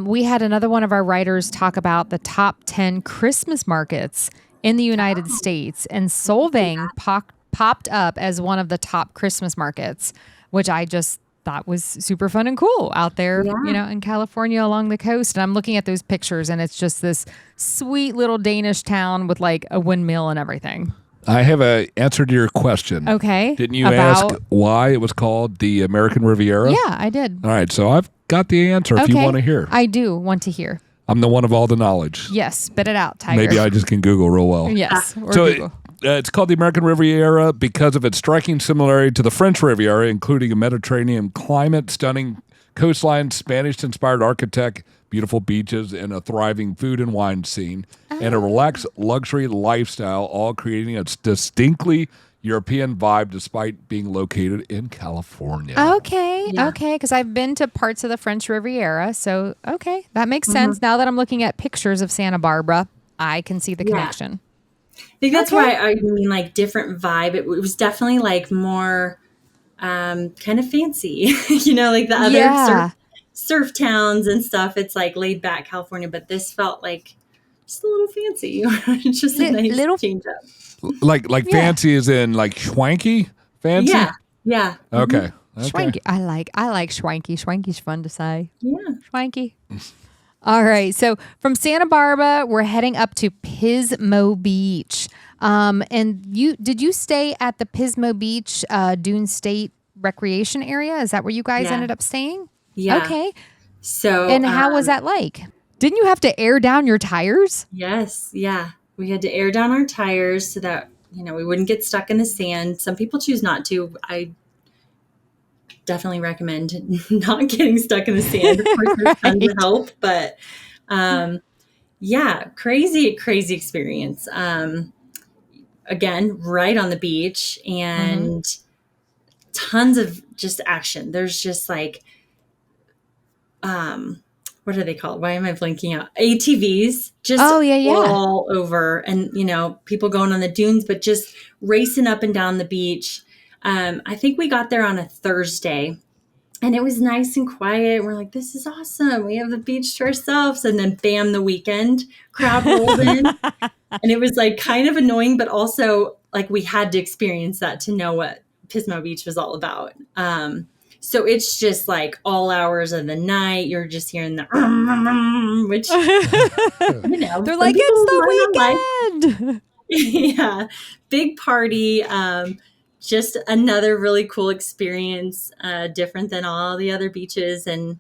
We had another one of our writers talk about the top 10 Christmas markets in the United States, and Solvang popped up as one of the top Christmas markets, which I just thought was super fun and cool out there, in California along the coast. And I'm looking at those pictures, and it's just this sweet little Danish town with like a windmill and everything. I have an answer to your question. Okay. Didn't you ask why it was called the American Riviera? Yeah, I did. All right, so I've got the answer if you want to hear. I do want to hear. I'm the one of all the knowledge. Yes, spit it out, Tiger. Maybe I just can Google real well. Yes, or so Google. It's called the American Riviera because of its striking similarity to the French Riviera, including a Mediterranean climate, stunning coastline, Spanish-inspired architect, beautiful beaches, and a thriving food and wine scene, and a relaxed luxury lifestyle, all creating a distinctly European vibe despite being located in California. Okay, because I've been to parts of the French Riviera, so okay, that makes sense. Now that I'm looking at pictures of Santa Barbara, I can see the connection. I think that's why I mean, like, different vibe. It was definitely like more kind of fancy, like the other surf towns and stuff. It's like laid back California, but this felt like just a little fancy. It's just a nice little change up. Like fancy is in like schwanky fancy? Yeah. Okay. Schwanky. I like schwanky. Schwanky's fun to say. Yeah. Schwanky. All right. So from Santa Barbara, we're heading up to Pismo Beach. And did you stay at the Pismo Beach Dune State Recreation Area? Is that where you guys ended up staying? Yeah. Okay. So, and how was that like? Didn't you have to air down your tires? Yes. Yeah. We had to air down our tires so that, we wouldn't get stuck in the sand. Some people choose not to. I definitely recommend not getting stuck in the sand. Of course, there's tons of help, but crazy experience. Again, right on the beach and tons of just action. There's just like, what are they called? Why am I blinking out? ATVs, just all over. And, people going on the dunes, but just racing up and down the beach. I think we got there on a Thursday and it was nice and quiet. We're like, this is awesome. We have the beach to ourselves. And then bam, the weekend crowd rolled in. And it was like kind of annoying, but also like we had to experience that to know what Pismo Beach was all about. So it's just like all hours of the night. You're just hearing the, which, they're like, it's the weekend. Yeah. Big party. Just another really cool experience, different than all the other beaches. And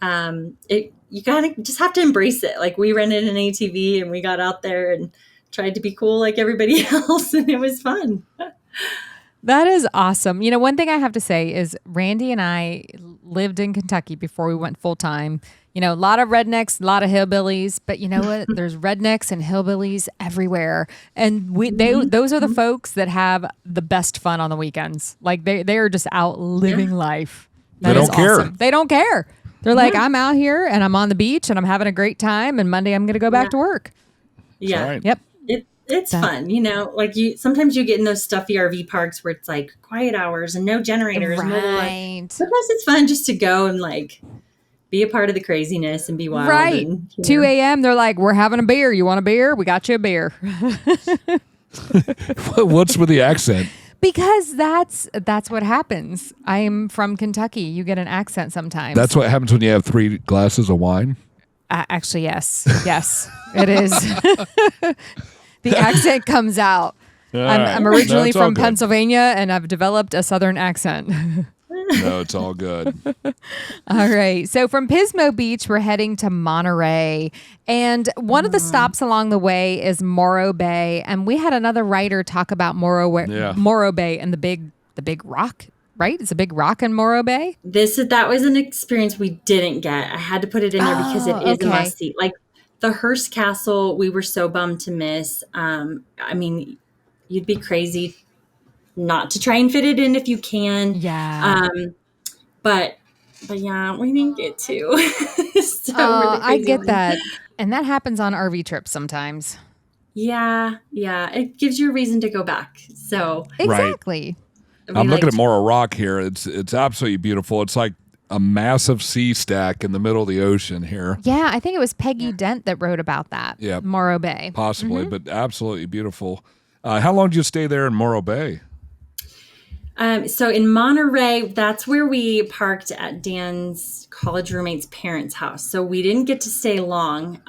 you kind of just have to embrace it. Like we rented an ATV and we got out there and tried to be cool like everybody else. And it was fun. That is awesome. One thing I have to say is Randy and I lived in Kentucky before we went full time. A lot of rednecks, a lot of hillbillies, but you know what? There's rednecks and hillbillies everywhere. And those are the folks that have the best fun on the weekends. Like they are just out living life. They don't care. They don't care. They're like, I'm out here and I'm on the beach and I'm having a great time. And Monday I'm going to go back to work. Yeah. Right. Yep. It's fun, like sometimes you get in those stuffy RV parks where it's like quiet hours and no generators. Right. Sometimes it's fun just to go and like be a part of the craziness and be wild. Right. And, 2 a.m. They're like, we're having a beer. You want a beer? We got you a beer. What's with the accent? Because that's what happens. I am from Kentucky. You get an accent sometimes. That's what happens when you have 3 glasses of wine? Actually, yes. Yes, it is. The accent comes out. I'm originally from Pennsylvania, and I've developed a Southern accent. No, it's all good. All right. So from Pismo Beach, we're heading to Monterey. And one of the stops along the way is Morro Bay. And we had another writer talk about Morro Bay and the big rock, right? It's a big rock in Morro Bay. That was an experience we didn't get. I had to put it in there because it is a must see. Like the Hearst Castle, we were so bummed to miss. I mean, you'd be crazy not to try and fit it in if you can. Yeah. But yeah, we didn't get to. So we're the I crazy get ones. that. And that happens on RV trips sometimes. Yeah. It gives you a reason to go back. So Exactly. I'm looking at Morro Rock here. It's absolutely beautiful. It's like a massive sea stack in the middle of the ocean here. Yeah, I think it was Peggy Dent that wrote about that. Yeah. Morro Bay. Possibly, but absolutely beautiful. How long did you stay there in Morro Bay? So in Monterey, that's where we parked at Dan's college roommate's parents' house. So we didn't get to stay long.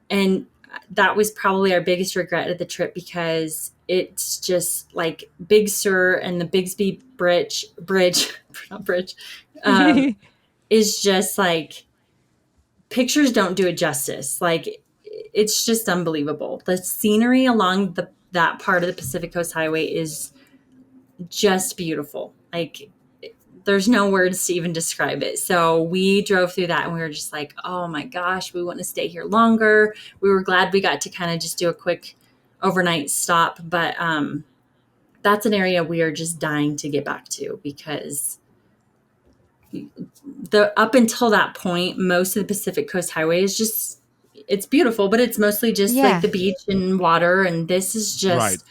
And that was probably our biggest regret of the trip because it's just like Big Sur and the Bigsby Bridge, not bridge, is just like, pictures don't do it justice. Like, it's just unbelievable. The scenery along that part of the Pacific Coast Highway is just beautiful. Like, there's no words to even describe it. So we drove through that and we were just like, oh my gosh, we want to stay here longer. We were glad we got to kind of just do a quick overnight stop. But that's an area we are just dying to get back to because up until that point, most of the Pacific Coast Highway is just, it's beautiful, but it's mostly just like the beach and water. And this is just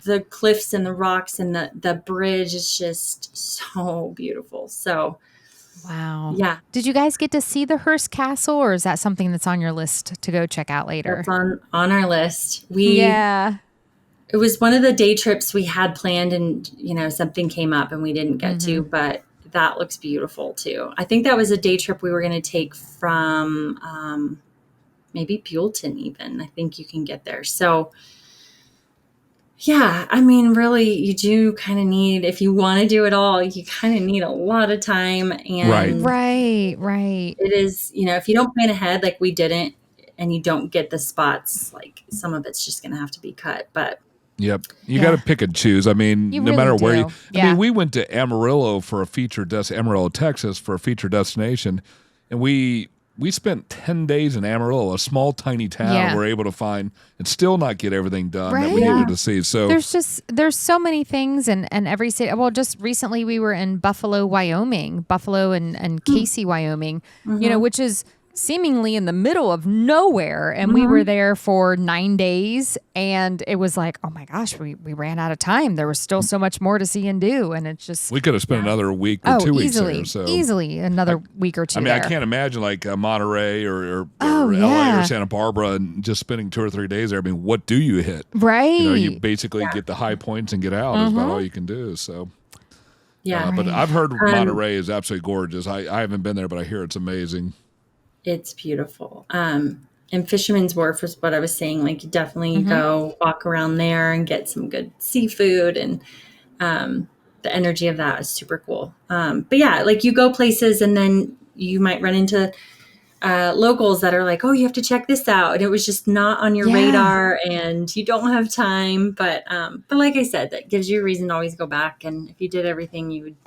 the cliffs and the rocks and the bridge is just so beautiful. So, wow. Yeah. Did you guys get to see the Hearst Castle, or is that something that's on your list to go check out later? That's on our list. Yeah. It was one of the day trips we had planned and, something came up and we didn't get to, but that looks beautiful too. I think that was a day trip we were going to take from maybe Buellton even. I think you can get there. So, yeah, I mean, really, you do kind of need, if you want to do it all, you kind of need a lot of time. And Right. It is, if you don't plan ahead, like we didn't, and you don't get the spots, like some of it's just going to have to be cut. But yep, you got to pick and choose. I mean, no matter where you. I mean, we went to Amarillo for a featured Amarillo, Texas, for a featured destination, and we spent 10 days in Amarillo, a small, tiny town. We're able to find and still not get everything done that we needed to see. So there's so many things, and every state. Well, just recently we were in Buffalo and Casey, Wyoming. Which is seemingly in the middle of nowhere, and we were there for 9 days, and it was like, oh my gosh, we ran out of time. There was still so much more to see and do, and it's just we could have spent another week or 2 weeks easily, there. So easily another week or two. I mean, I can't imagine like Monterey or LA or Santa Barbara and just spending 2 or 3 days there. I mean, what do you hit? Right. You basically get the high points and get out. Is about all you can do. So. Yeah. But I've heard Monterey is absolutely gorgeous. I haven't been there, but I hear it's amazing. It's beautiful. And Fisherman's Wharf was what I was saying. Like, you definitely go walk around there and get some good seafood, and the energy of that is super cool. But yeah, like you go places and then you might run into locals that are like, oh, you have to check this out. And it was just not on your radar and you don't have time. But like I said, that gives you a reason to always go back. And if you did everything, you would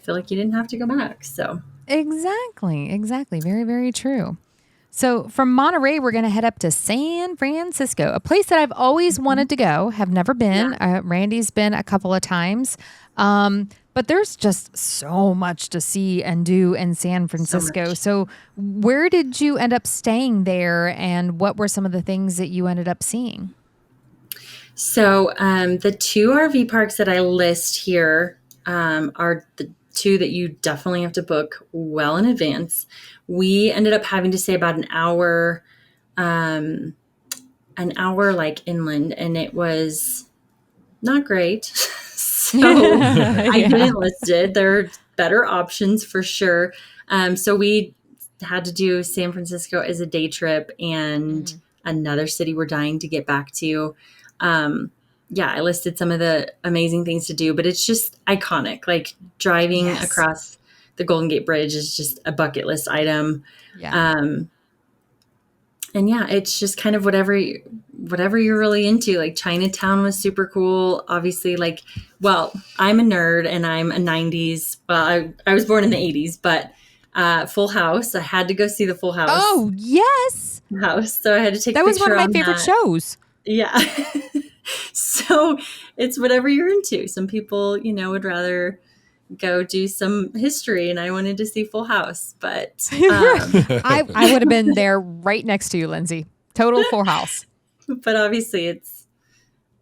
feel like you didn't have to go back. So Exactly. Very, very true. So from Monterey, we're going to head up to San Francisco, a place that I've always wanted to go, have never been. Randy's been a couple of times. But there's just so much to see and do in San Francisco. So where did you end up staying there, and what were some of the things that you ended up seeing? So the 2 RV parks that I list here are the 2 that you definitely have to book well in advance. We ended up having to stay about an hour like inland, and it was not great. So I didn't list it. There are better options for sure. So we had to do San Francisco as a day trip, and another city we're dying to get back to. I listed some of the amazing things to do, but it's just iconic. Like driving across the Golden Gate Bridge is just a bucket list item. And it's just kind of whatever you're really into. Like Chinatown was super cool. Obviously, I'm a nerd and I'm a 90s. Well, I was born in the 80s, but Full House. I had to go see the Full House. Oh, yes. House. So I had to take that was one of my favorite shows. Yeah. So it's whatever you're into. Some people, would rather go do some history, and I wanted to see Full House, but I would have been there right next to you, Lindsay. Total Full House. but obviously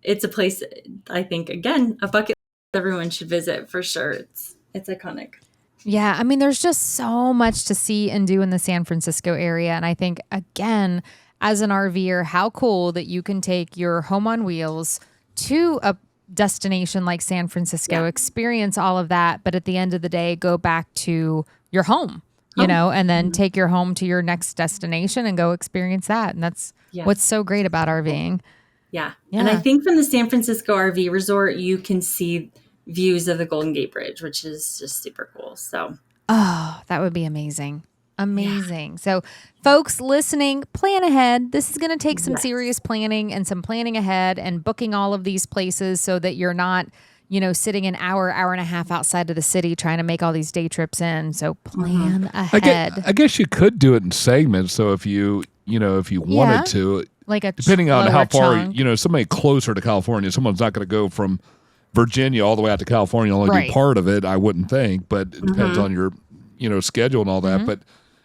it's a place, I think, again, a bucket list everyone should visit for sure. It's iconic. Yeah, I mean, there's just so much to see and do in the San Francisco area. And I think, again, as an RVer, how cool that you can take your home on wheels to a destination like San Francisco, experience all of that, but at the end of the day, go back to your home, and then take your home to your next destination and go experience that. And that's what's so great about RVing. Yeah. And I think from the San Francisco RV resort, you can see views of the Golden Gate Bridge, which is just super cool. So, that would be amazing. Amazing. Yeah. So folks listening, plan ahead. This is going to take some serious planning and some planning ahead and booking all of these places so that you're not, sitting an hour and a half outside of the city trying to make all these day trips in. So plan ahead. I guess you could do it in segments. So if you wanted to, like depending on how far, chunk. Somebody closer to California, someone's not going to go from Virginia all the way out to California, only do part of it, I wouldn't think, but it depends on your, schedule and all that. But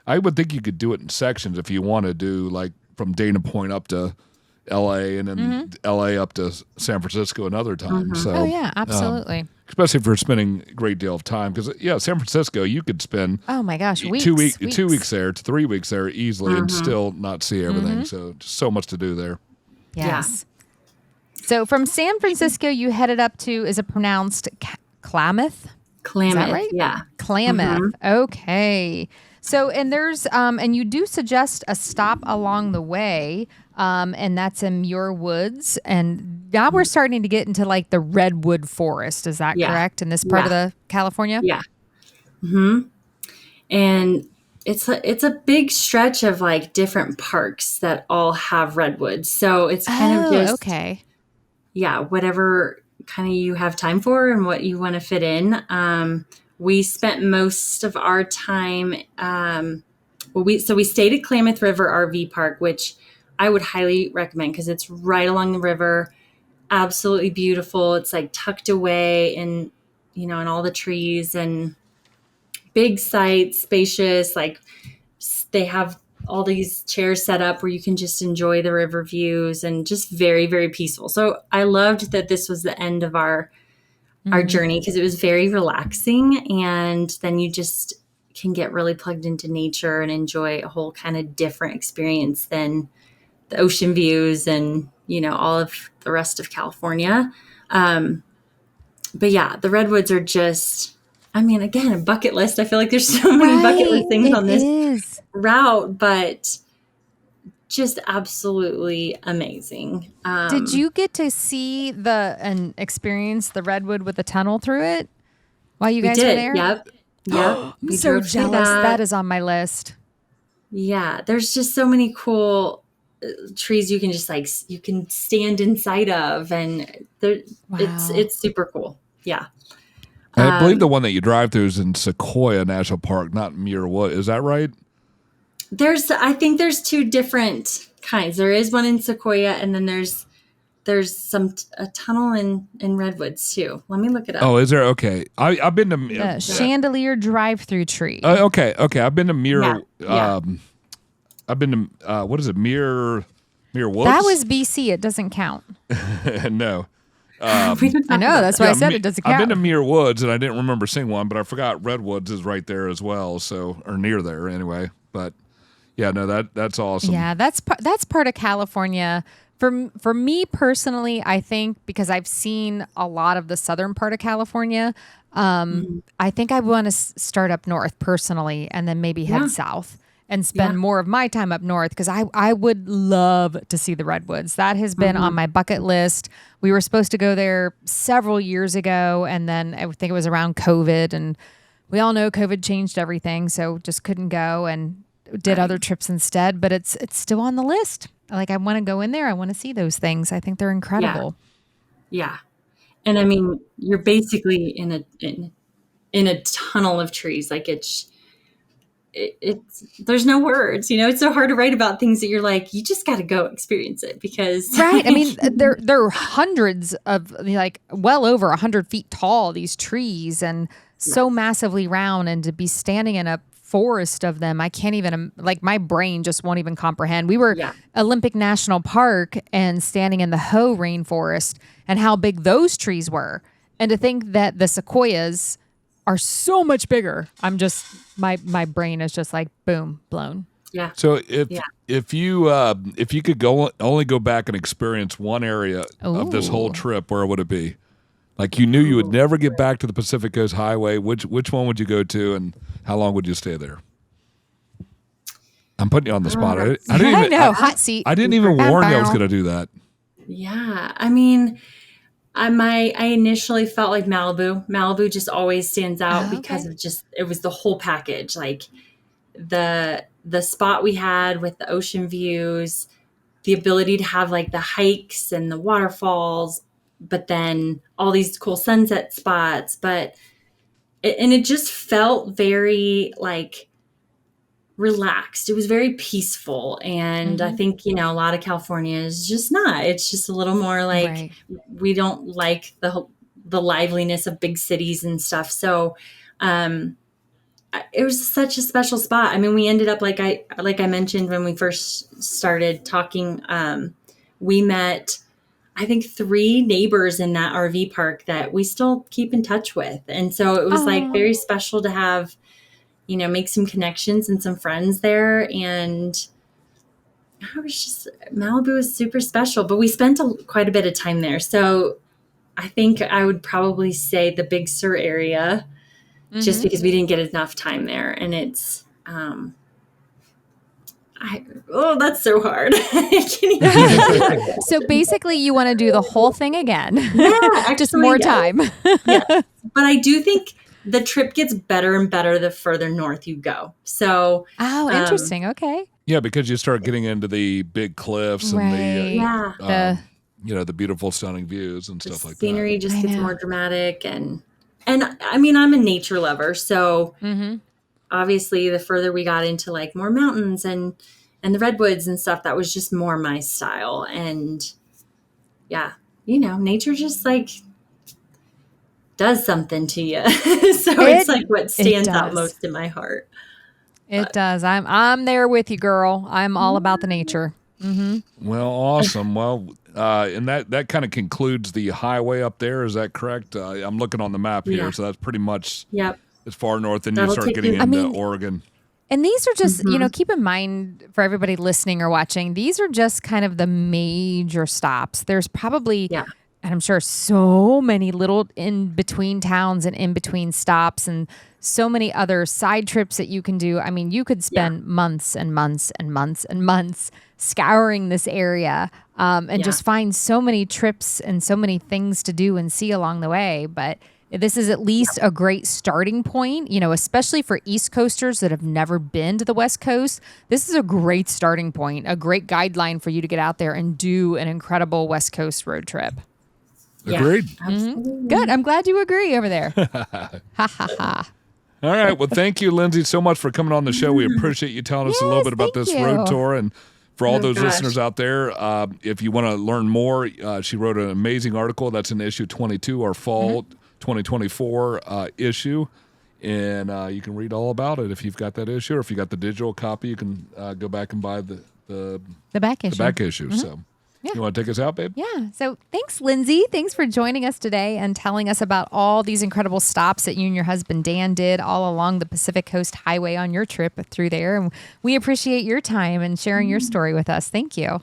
I would think you could do it in sections if you want to do like from Dana Point up to LA and then LA up to San Francisco another time. So, absolutely. Especially if you're spending a great deal of time. Because, San Francisco, you could spend oh my gosh, 2 weeks there to 3 weeks there easily and still not see everything. So, just so much to do there. Yes. Yeah. So, from San Francisco, you headed up to, is it pronounced Klamath? Klamath, is that right? Yeah. Klamath. Okay. So, and there's, and you do suggest a stop along the way, and that's in Muir Woods. And now we're starting to get into like the Redwood forest. Is that correct? In this part of the California? Yeah. And it's a big stretch of like different parks that all have redwoods. So it's kind of just, whatever kind of you have time for and what you want to fit in. We spent most of our time, we stayed at Klamath River RV Park, which I would highly recommend because it's right along the river, absolutely beautiful. It's like tucked away in all the trees and big site, spacious, like they have all these chairs set up where you can just enjoy the river views and just very, very peaceful. So I loved that this was the end of our journey because it was very relaxing, and then you just can get really plugged into nature and enjoy a whole kind of different experience than the ocean views and all of the rest of California. But yeah, the redwoods are just, I mean, again, a bucket list. I feel like there's so many bucket list things on this route, but just absolutely amazing. Did you get to see and experience the redwood with a tunnel through it while you guys were there? Yep. I'm so jealous. That is on my list. Yeah. There's just so many cool trees you can just you can stand inside of, and it's super cool. Yeah. I believe the one that you drive through is in Sequoia National Park, not Muir Wood. Is that right? I think there's two different kinds. There is one in Sequoia, and then there's a tunnel in Redwoods too. Let me look it up. Oh, is there? Okay. I've been to Chandelier drive-through tree. Okay. I've been to Muir. Yeah. I've been to what is it? Muir Woods. That was BC. It doesn't count. No. I know. That's why I said it doesn't count. I've been to Muir Woods, and I didn't remember seeing one, but I forgot Redwoods is right there as well. So, or near there anyway. But yeah, no, that's awesome. Yeah, that's part of California. For me personally, I think because I've seen a lot of the southern part of California, I think I want to start up north personally, and then maybe head south and spend more of my time up north because I would love to see the redwoods. That has been on my bucket list. We were supposed to go there several years ago, and then I think it was around COVID, and we all know COVID changed everything, so just couldn't go and did other trips instead. But it's still on the list. Like, I want to go in there. I want to see those things. I think they're incredible. Yeah. And I mean, you're basically in a tunnel of trees. Like it's there's no words, it's so hard to write about things that you're like, you just got to go experience it because Right. I mean, there are hundreds of like well over 100 feet tall, these trees, and so massively round, and to be standing in a forest of them, I can't even, like, my brain just won't even comprehend. We were Olympic National Park and standing in the Hoh rainforest and how big those trees were. And to think that the sequoias are so much bigger. I'm just, my brain is just like, boom, blown. Yeah. So if you could only go back and experience one area of this whole trip, where would it be? Like, you knew you would never get back to the Pacific Coast Highway. Which one would you go to, and how long would you stay there? I'm putting you on the spot. I didn't even, I know, hot seat. I didn't even warn you I was going to do that. Yeah. I mean, I initially felt like Malibu. Malibu just always stands out because of it was the whole package. Like the spot we had with the ocean views, the ability to have like the hikes and the waterfalls, but then all these cool sunset spots. It just felt very like relaxed. It was very peaceful. And I think, a lot of California is just not. It's just a little more like we don't like the liveliness of big cities and stuff. So it was such a special spot. I mean, we ended up, like I mentioned when we first started talking, we met, I think, 3 neighbors in that RV park that we still keep in touch with. And so it was like very special to have, make some connections and some friends there. And Malibu was super special, but we spent quite a bit of time there. So I think I would probably say the Big Sur area, just because we didn't get enough time there. And it's, that's so hard. I can't even. So basically you want to do the whole thing again. Yeah, actually, just more time. Yeah. But I do think the trip gets better and better the further north you go. So, interesting. Okay. Yeah, because you start getting into the big cliffs and the beautiful, stunning views and stuff like that. Scenery just gets more dramatic, and I mean, I'm a nature lover, so obviously the further we got into like more mountains and the redwoods and stuff, that was just more my style. And nature just like does something to you. So it's like what stands out most in my heart. It does. I'm there with you, girl. I'm all about the nature. Well, awesome. Well, and that kind of concludes the highway up there. Is that correct? I'm looking on the map here, so that's pretty much as far north, and you start getting into Oregon. And these are just, keep in mind for everybody listening or watching, these are just kind of the major stops. There's probably, and I'm sure, so many little in between towns and in between stops, and so many other side trips that you can do. I mean, you could spend months and months and months and months scouring this area and just find so many trips and so many things to do and see along the way. But this is at least a great starting point, especially for East Coasters that have never been to the West Coast. This is a great starting point, a great guideline for you to get out there and do an incredible West Coast road trip. Agreed. Good. I'm glad you agree over there. Ha ha ha. All right. Well, thank you, Lindsay, so much for coming on the show. We appreciate you telling us a little bit about this road tour. And for all those listeners out there, if you want to learn more, she wrote an amazing article. That's in issue 22, our fall 2024 issue. And you can read all about it if you've got that issue, or if you got the digital copy, you can go back and buy the back issue. The back issue. So. Yeah. You want to take us out, babe? Yeah. So thanks, Lindsay. Thanks for joining us today and telling us about all these incredible stops that you and your husband Dan did all along the Pacific Coast Highway on your trip through there. And we appreciate your time and sharing your story with us. Thank you.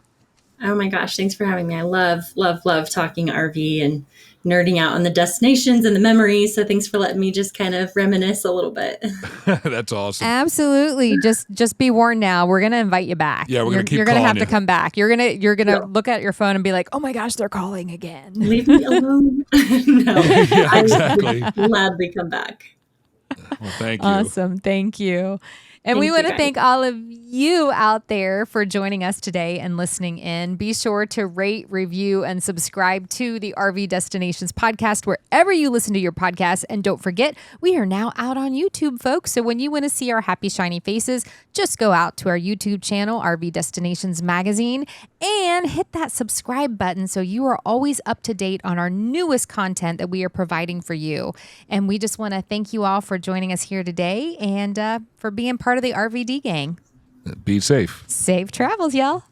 Oh my gosh. Thanks for having me. I love, love, love talking RV and nerding out on the destinations and the memories. So thanks for letting me just kind of reminisce a little bit. That's awesome. Absolutely. Just be warned now. We're going to invite you back. Yeah, we're going to keep You're calling going to have you. to come back. You're going to look at your phone and be like, oh my gosh, they're calling again. Leave me alone. No, yeah, exactly. I would gladly come back. Well, thank you. Awesome. Thank you. And we Thank want you, to guys. thank all of you out there for joining us today and listening in. Be sure to rate, review, and subscribe to the RV Destinations podcast wherever you listen to your podcasts. And don't forget, we are now out on YouTube, folks. So when you want to see our happy, shiny faces, just go out to our YouTube channel, RV Destinations Magazine, and hit that subscribe button so you are always up to date on our newest content that we are providing for you. And we just want to thank you all for joining us here today and for being part of the RVD gang. Be safe. Safe travels, y'all.